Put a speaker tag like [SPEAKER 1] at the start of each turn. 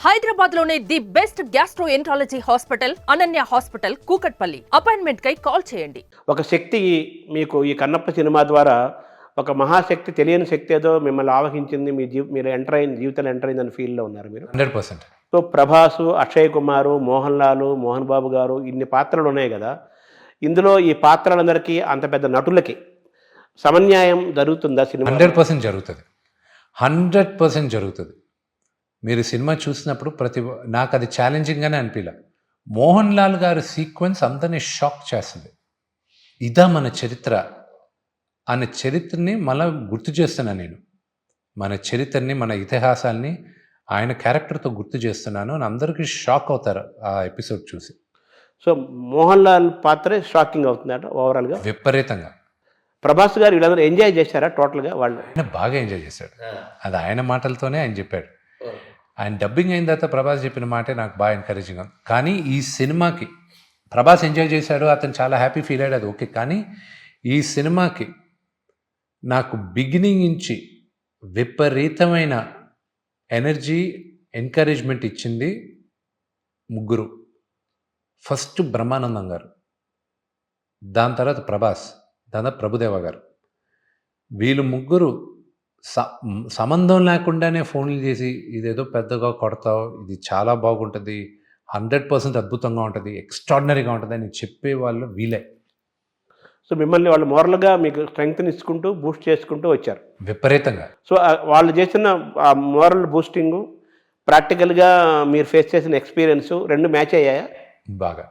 [SPEAKER 1] హైదరాబాద్ లోనే the best gastroenterology hospital Ananya hospital Kukatpally. Appointment కై call చేయండి.
[SPEAKER 2] ఒక శక్తి మీకు ఈ కన్నప్ప సినిమా ద్వారా ఒక మహాశక్తి, తెలియని శక్తి ఏదో మిమ్మల్ని ఆవహించింది, మీరు జీవితంలో ఎంటర్ అయిందని ఫీల్లో ఉన్నారు మీరు
[SPEAKER 3] 100%.
[SPEAKER 2] సో ప్రభాసు, అక్షయ్ కుమారు, మోహన్ లాల్, మోహన్ బాబు గారు, ఇన్ని పాత్రలు ఉన్నాయి కదా. ఇందులో ఈ పాత్రలందరికీ, అంత పెద్ద నటులకి సమన్యాయం జరుగుతుందా సినిమా?
[SPEAKER 3] 100% జరుగుతుంది. 100% జరుగుతుంది. మీరు సినిమా చూసినప్పుడు నాకు అది ఛాలెంజింగ్గానే అనిపించలే. మోహన్ లాల్ గారి సీక్వెన్స్ అందరినీ షాక్ చేస్తుంది. ఇదా మన చరిత్ర అనే చరిత్రని మళ్ళీ గుర్తు చేస్తున్నాను నేను. మన చరిత్రని, మన ఇతిహాసాల్ని ఆయన క్యారెక్టర్తో గుర్తు చేస్తున్నాను అని అందరికీ షాక్ అవుతారు ఆ ఎపిసోడ్ చూసి.
[SPEAKER 2] సో మోహన్ లాల్ పాత్రే షాకింగ్ అవుతుందట ఓవరాల్గా,
[SPEAKER 3] విపరీతంగా.
[SPEAKER 2] ప్రభాస్ గారు వీళ్ళందరూ ఎంజాయ్ చేశారా టోటల్గా? వాళ్ళు
[SPEAKER 3] ఆయన బాగా ఎంజాయ్ చేశాడు. అది ఆయన మాటలతోనే ఆయన చెప్పాడు. ఆయన డబ్బింగ్ అయిన తర్వాత ప్రభాస్ చెప్పిన మాటే నాకు బాగా ఎంకరేజింగ్ ఉంది. కానీ ఈ సినిమాకి ప్రభాస్ ఎంజాయ్ చేశాడు, అతను చాలా హ్యాపీ ఫీల్ అయ్యాడు, అది ఓకే. కానీ ఈ సినిమాకి నాకు బిగినింగ్ నుంచి విపరీతమైన ఎనర్జీ, ఎంకరేజ్మెంట్ ఇచ్చింది ముగ్గురు. ఫస్ట్ బ్రహ్మానందం గారు, దాని తర్వాత ప్రభాస్, దాని తర్వాత ప్రభుదేవ గారు. వీళ్ళు ముగ్గురు సంబంధం లేకుండానే ఫోన్లు చేసి ఇదేదో పెద్దగా కొడతావు, ఇది చాలా బాగుంటుంది, 100% అద్భుతంగా ఉంటుంది, ఎక్స్ట్రాడినరీగా ఉంటుంది అని చెప్పేవాళ్ళు వీలే.
[SPEAKER 2] సో మిమ్మల్ని వాళ్ళు మోరల్గా మీకు స్ట్రెంగ్త్ని ఇచ్చుకుంటూ, బూస్ట్ చేసుకుంటూ వచ్చారు
[SPEAKER 3] విపరీతంగా.
[SPEAKER 2] సో వాళ్ళు చేసిన ఆ మోరల్ బూస్టింగు, ప్రాక్టికల్గా మీరు ఫేస్ చేసిన ఎక్స్పీరియన్స్ రెండు మ్యాచ్ అయ్యాయా?
[SPEAKER 3] బాగా.